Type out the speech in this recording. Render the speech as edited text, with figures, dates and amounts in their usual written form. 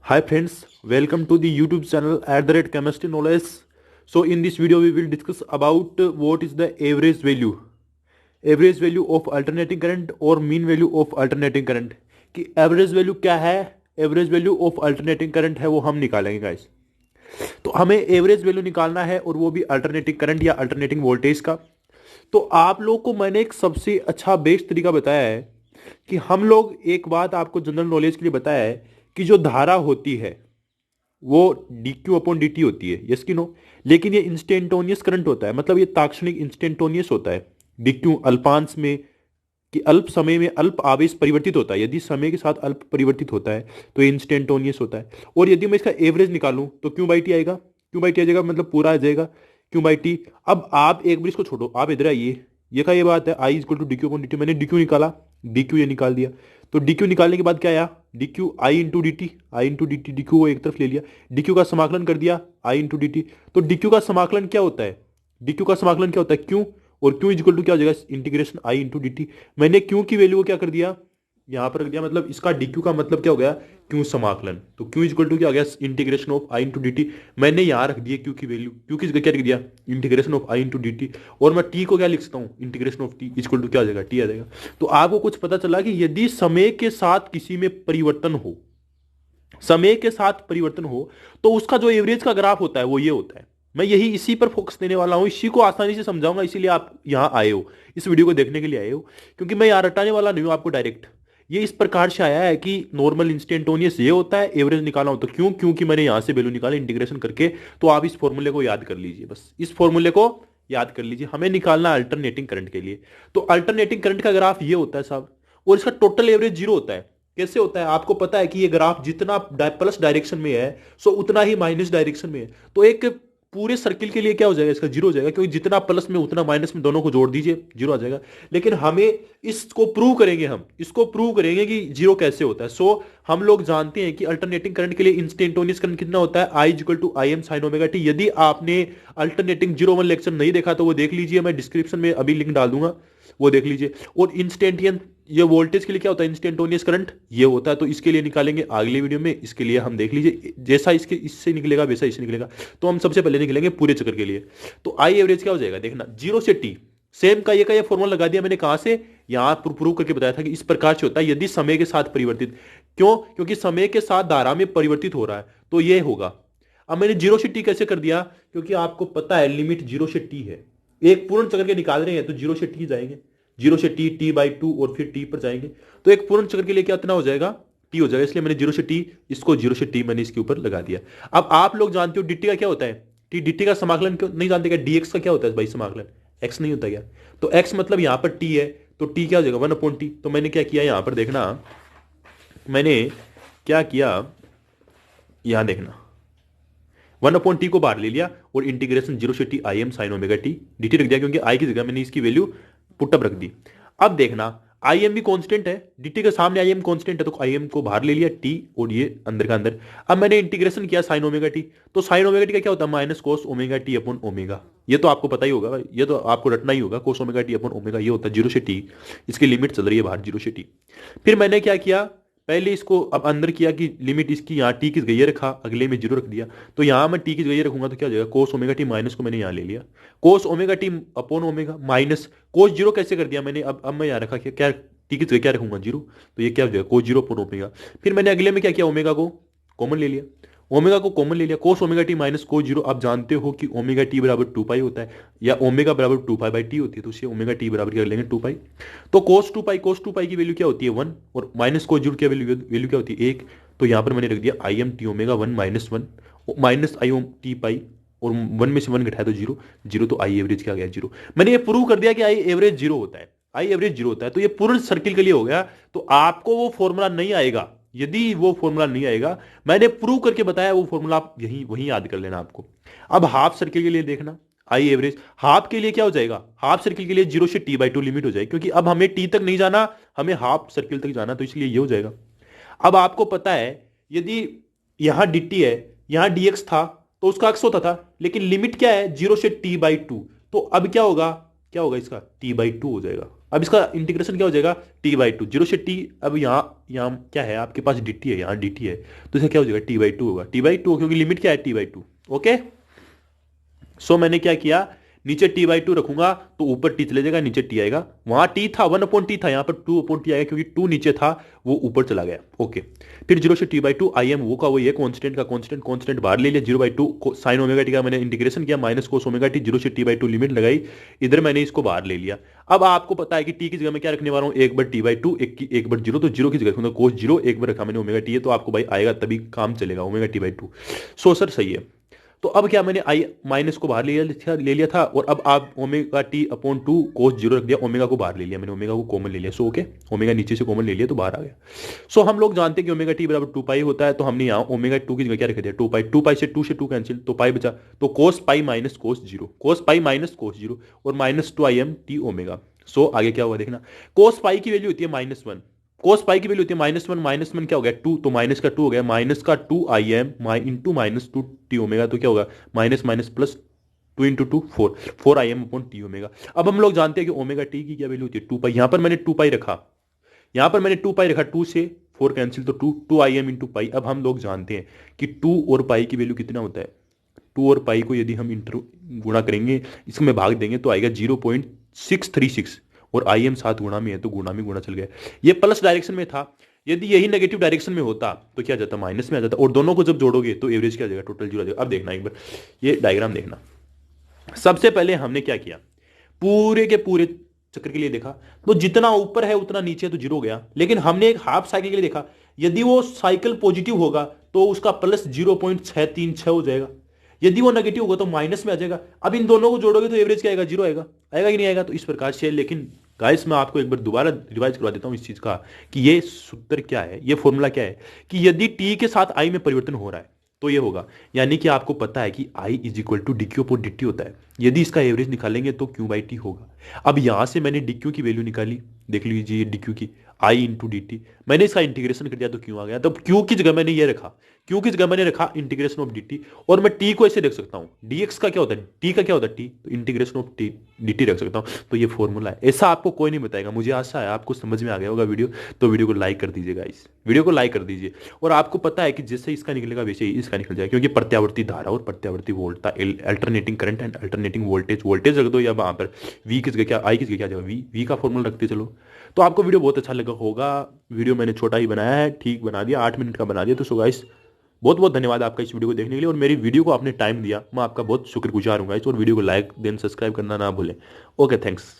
Hi friends, welcome to the YouTube channel @chemistry knowledge. So in this video we will discuss about what is the average value of alternating current और mean value of alternating current कि average value क्या है, average value of alternating current है वो हम निकालेंगे guys. तो हमें एवरेज वैल्यू निकालना है और वो भी अल्टरनेटिंग करंट या अल्टरनेटिंग वोल्टेज का। तो आप लोग को मैंने एक सबसे अच्छा बेस्ट तरीका बताया है कि हम लोग एक बात आपको जनरल नॉलेज के लिए बताया है कि जो धारा होती है वो dq अपॉन dt होती है, यस कि नो। लेकिन ये इंस्टेंटोनियस करंट होता है, मतलब ये तात्क्षणिक इंस्टेंटोनियस होता है। dq अल्पांश में कि अल्प समय में अल्प आवेश परिवर्तित होता है, यदि समय के साथ अल्प परिवर्तित होता है तो ये इंस्टेंटोनियस होता है। और यदि मैं इसका एवरेज निकालूं तो क्यू बाई टी आएगा, क्यू बाई टी आ जाएगा, मतलब पूरा आ जाएगा क्यू बाई टी। अब आप एक बार इसको छोड़ो, आप इधर आइए, ये का ये बात है I equal to D Q upon D T. मैंने डी क्यू निकाला, डी क्यू ये निकाल दिया। तो डी क्यू निकालने के बाद क्या आया, D Q I into D T, I into D T, D Q को एक तरफ ले लिया, डी क्यू का समाकलन कर दिया आई इंटू डी टी। तो डी क्यू का समाकलन क्या होता है, डी क्यू का समाकलन क्या होता है, क्यू, और क्यू इक्वल टू क्या हो जाएगा, इंटीग्रेशन आई इंटू डी टी। मैंने क्यू की वैल्यू को क्या कर दिया, यहां पर रख दिया, मतलब इसका डी क्यू का मतलब क्या हो गया, क्यू समाकलन। तो क्यू इक्वल टू क्या हो गया, integration of I into D T. मैंने यहां रख दिया क्यू की वैल्यू, क्यू की जगह क्या रख दिया, integration of I into D T. और मैं टी को क्या लिख सकता हूं, integration of T equal to क्या आ जाएगा, टी आ जाएगा। तो आपको कुछ पता चला कि यदि समय के साथ किसी में परिवर्तन हो, समय के साथ परिवर्तन हो, तो उसका जो एवरेज का ग्राफ होता है वो ये होता है। मैं यही इसी पर फोकस देने वाला हूं, इसी को आसानी से समझाऊंगा, इसीलिए आप यहां आए हो, इस वीडियो को देखने के लिए आए हो। क्योंकि मैं यहां रटाने वाला नहीं हूं आपको डायरेक्ट। ये इस प्रकार से आया है कि नॉर्मल इंस्टेंटोनियस ये होता है, एवरेज निकाला हो तो क्यों, क्योंकि मैंने यहां से वैल्यू निकाली इंटीग्रेशन करके। तो आप इस फॉर्मूले को याद कर लीजिए, बस इस फॉर्मूले को याद कर लीजिए। हमें निकालना अल्टरनेटिंग करंट के लिए। तो अल्टरनेटिंग करंट का ग्राफ ये होता है साहब, और इसका टोटल एवरेज जीरो होता है। कैसे होता है, आपको पता है कि ये ग्राफ जितना प्लस डायरेक्शन में है सो उतना ही माइनस डायरेक्शन में है। तो एक पूरे सर्किल के लिए क्या हो जाएगा, इसका जीरो हो जाएगा, क्योंकि जितना प्लस में उतना माइनस में, दोनों को जोड़ दीजिए जीरो आ जाएगा। लेकिन हमें इसको प्रूव करेंगे, हम इसको प्रूव करेंगे कि जीरो कैसे होता है। सो हम लोग जानते हैं कि अल्टरनेटिंग करंट के लिए इंस्टेंटोनियस करंट कितना होता है, I equal to I M sine omega T. यदि आपने अल्टरनेटिंग 01 लेक्चर नहीं देखा तो वो देख लीजिए, मैं डिस्क्रिप्शन में अभी लिंक डाल दूंगा, वो देख लीजिए। और इंस्टेंटियन, ये वोल्टेज के लिए क्या होता है, इंस्टेंटोनियस करंट ये होता है। तो इसके लिए निकालेंगे अगले वीडियो में, इसके लिए हम देख लीजिए, जैसा इसके इससे निकलेगा वैसा इससे निकलेगा। तो हम सबसे पहले निकलेंगे पूरे चक्कर के लिए। तो आई एवरेज क्या हो जाएगा, देखना, जीरो से टी, सेम का ये फॉर्मूला लगा दिया मैंने, कहां से, यहां प्रूव करके बताया था कि इस प्रकार से होता है यदि समय के साथ परिवर्तित। क्यों, क्योंकि समय के साथ धारा में परिवर्तित हो रहा है, तो ये होगा। अब मैंने जीरो से टी कैसे कर दिया, क्योंकि आपको पता है लिमिट जीरो से टी है, एक पूर्ण चक्कर के निकाल रहे हैं तो जीरो से टी जाएंगे, जीरो से टी, टी बाई टू, और फिर टी पर जाएंगे। तो एक पूर्ण चक्र के लिए कितना हो जाएगा, टी हो जाएगा। इसलिए मैंने जीरो से टी, इसको जीरो से टी मैंने इसके ऊपर लगा दिया। अब आप लोग जानते हो डिटी का क्या होता है, टी डिटी का समाकलन क्यों नहीं जानते, क्या डीएक्स का क्या होता है भाई, समाकलन एक्स नहीं होता क्या। तो एक्स मतलब यहां पर टी है, तो टी क्या हो जाएगा, वन अपॉन टी। तो मैंने क्या किया, यहां पर देखना, मैंने क्या किया, यहां देखना, वन अपॉन टी को बाहर ले लिया और इंटीग्रेशन जीरो से T I M sine omega T D T रख दिया, क्योंकि आई की जगह मैंने इसकी वैल्यू पुटअप रख दी। अब देखना, आई एम भी कांस्टेंट है, डी के सामने आई एम कांस्टेंट है, तो आई एम को बाहर ले लिया, टी और ये अंदर का अंदर। अब मैंने इंटीग्रेशन किया साइन ओमेगा टी, तो साइन ओमेगा टी का क्या होता है, minus cos omega T upon omega. ये तो आपको पता ही होगा, ये तो आपको रटना ही होगा, कोस ओमेगा टी अपॉन ओमेगा ये होता है जीरो से टी। इसकी लिमिट चल रही है बाहर जीरो से टी। फिर मैंने क्या किया, पहले इसको अब अंदर किया कि लिमिट इसकी यहाँ टी की जगह रखा, अगले में जीरो रख दिया। तो यहाँ मैं टी की जगह रखूंगा तो क्या हो जाएगा, कोस ओमेगा टी, माइनस को मैंने यहाँ ले लिया, कोस omega T upon omega minus cos zero कैसे कर दिया मैंने। अब मैं यहाँ रखा क्या, टी की जगह क्या रखूंगा, जीरो। तो ये क्या हो जाएगा, कोस जीरो अपॉन ओमेगा। फिर मैंने अगले में क्या किया, ओमेगा को कॉमन ले लिया, ओमेगा को कॉमन ले लिया, कोस omega T minus cos zero. आप जानते हो कि ओमेगा टी बराबर टू पाई होता है, या ओमेगा बराबर टू पाई बाई टी होती है, तो उससे ओमेगा टी बराबर क्या लेंगे, टू पाई। तो कोस टू पाई की वैल्यू क्या होती है, वन, और माइनस कोस जीरो की वैल्यू क्या होती है, एक। तो यहां पर मैंने रख दिया I M T omega one minus one, minus I ohm T pi, और वन में से वन घटाया तो जीरो, जीरो। तो आई एवरेज क्या गया, जीरो। मैंने ये प्रूव कर दिया कि आई एवरेज जीरो होता है, आई एवरेज जीरो होता है। तो ये पूर्ण सर्किल के लिए हो गया। तो आपको वो फॉर्मूला नहीं आएगा, यदि वो फॉर्मूला नहीं आएगा, मैंने प्रूव करके बताया वो फॉर्मूला, आप यही वही याद कर लेना आपको। अब हाफ सर्किल के लिए देखना, आई एवरेज हाफ के लिए क्या हो जाएगा, हाफ सर्किल के लिए जीरो से टी बाई टू लिमिट हो जाएगी, क्योंकि अब हमें टी तक नहीं जाना, हमें हाफ सर्किल तक जाना, तो इसलिए ये हो जाएगा। अब आपको पता है यदि यहां dt है, यहां dx था, तो उसका अक्स होता था, लेकिन लिमिट क्या है, जीरो से टी बाई टू। तो अब क्या होगा, क्या होगा इसका t/2 हो जाएगा। अब इसका इंटीग्रेशन क्या हो जाएगा t/2, 0 से t। अब यहाँ क्या है आपके पास dt है, यहाँ dt है, तो इसका क्या हो जाएगा t/2 होगा, t/2 क्योंकि लिमिट क्या है t/2। ओके, सो मैंने क्या किया, नीचे t/2 रखूंगा तो ऊपर t चले जाएगा, नीचे t आएगा, वहां t था 1/t था, यहाँ पर 2/t आएगा क्योंकि 2 नीचे था वो ऊपर चला गया। ओके, फिर 0 से t/2 आई एम वो का वो ये कांस्टेंट का कांस्टेंट, कांस्टेंट बाहर ले लिया, 0/2 साइन ओमेगा टी का मैंने इंटीग्रेशन किया, माइनस कोस ओमेगा टी, 0 से t/2 लिमिट लगाई, इधर मैंने इसको बाहर ले लिया। अब आपको पता है कि t की जगह मैं क्या रखने वाला हूँ, 1/t/2, 1/0, तो 0 की जगह रखूंगा कोस 0, 1 रखा मैंने ओमेगा टी है, तो आपको भाई आएगा तभी काम चलेगा ओमेगा t/2। सो सर सही है। तो अब क्या मैंने आई माइनस को बाहर ले लिया था, और अब आप ओमेगा t/2 कोस 0 रख दिया, ओमेगा को बाहर ले लिया मैंने, ओमेगा को कॉमन ले लिया। सो ओके, ओमेगा नीचे से कॉमन ले लिया तो बाहर आ गया। सो हम लोग जानते हैं कि ओमेगा t बराबर 2 पाई होता है, तो हमने यहाँ ओमेगा 2 की जगह क्या रख दिया 2 पाई, 2 पाई से 2 कैंसिल, तो पाई बचा, तो कोस पाई माइनस कोस 0, कोस पाई माइनस कोस 0, और -2 आई एम टी ओमेगा। सो आगे क्या हुआ देखना, कोस पाई की वैल्यू होती है -1, कोस पाई की वैल्यू होती है -1, -1 क्या हो गया 2, तो माइनस का 2 हो गया, माइनस का 2 I am into -2 T omega, तो क्या होगा minus minus plus 2 into 2 4, 4 I am upon T omega. अब हम लोग जानते हैं कि ओमेगा टी की क्या वैल्यू होती है 2 पाई, यहां पर मैंने 2 पाई रखा, यहां पर मैंने 2 पाई रखा, 2 से 4 कैंसिल, तो 2 आई एम इंटू पाई। अब हम लोग जानते हैं कि 2 और पाई की वैल्यू कितना होता है, 2 और पाई को यदि हम इंटर गुणा करेंगे, इसमें भाग देंगे तो आएगा 0.636, और आई एम 7 गुणा में है तो गुणा में गुणा चल गया, ये प्लस डायरेक्शन में था, यदि यही नेगेटिव डायरेक्शन में होता तो क्या जाता माइनस में आ जाता, और दोनों को जब जोड़ोगे तो एवरेज क्या आ जाएगा टोटल 0 आ जाएगा। अब देखना एक बार ये डायग्राम देखना, सबसे पहले हमने क्या किया, पूरे के पूरे चक्कर के लिए देखा, तो जितना ऊपर है उतना नीचे तो 0 हो गया, लेकिन हमने एक हाफ साइकिल के लिए देखा, यदि वो साइकिल पॉजिटिव होगा तो उसका प्लस 0.636 हो जाएगा, यदि वो नेगेटिव होगा तो माइनस में आ जाएगा। अब इन दोनों को जोड़ोगे तो एवरेज क्या आएगा 0 आएगा, आएगा कि नहीं आएगा, तो इस प्रकार से। लेकिन गाइस मैं आपको एक बार दोबारा रिवाइज करवा देता हूं इस चीज का, कि ये सूत्र क्या है, ये फॉर्मूला क्या है, कि यदि टी के साथ आई में परिवर्तन हो रहा है तो ये होगा, यानी कि आपको पता है कि I is equal to DQ upon DT होता है, यदि इसका एवरेज निकालेंगे तो Q/T होगा। अब यहां से मैंने DQ की वैल्यू निकाली, देख लीजिए DQ की I इंटू dt, मैंने इसका इंटीग्रेशन कर दिया तो Q आ गया, तो Q की जगह मैंने ये रखा, Q की जगह मैंने रखा इंटीग्रेशन ऑफ dt, और मैं T को ऐसे देख सकता हूं, dx का क्या होता है, T का क्या होता है T, तो इंटीग्रेशन ऑफ dt रख सकता हूं, तो ये फॉर्मूला है। ऐसा आपको कोई नहीं बताएगा, मुझे आशा है आपको समझ में आ गया होगा वीडियो, तो वीडियो को लाइक कर दीजिएगा, इस वीडियो को लाइक कर दीजिए। और आपको पता है कि जैसे इसका निकलेगा वैसे ही इसका निकल जाएगा, क्योंकि प्रत्यावर्ती धारा और प्रत्यावर्ती वोल्टता, alternating current and alternating voltage, voltage रख दो या वहां पर v की जगह क्या, I की जगह क्या जाएगा v का फॉर्मूला रखते चलो। तो आपको वीडियो बहुत अच्छा लगा होगा, वीडियो मैंने छोटा ही बनाया है, ठीक बना दिया, 8 मिनट का बना दिया। तो सो गाइस बहुत बहुत धन्यवाद आपका इस वीडियो को देखने के लिए, और मेरी वीडियो को आपने टाइम दिया, मैं आपका बहुत शुक्रगुजार हूँ गाइस, और वीडियो को लाइक देन सब्सक्राइब करना ना भूलें। Okay thanks.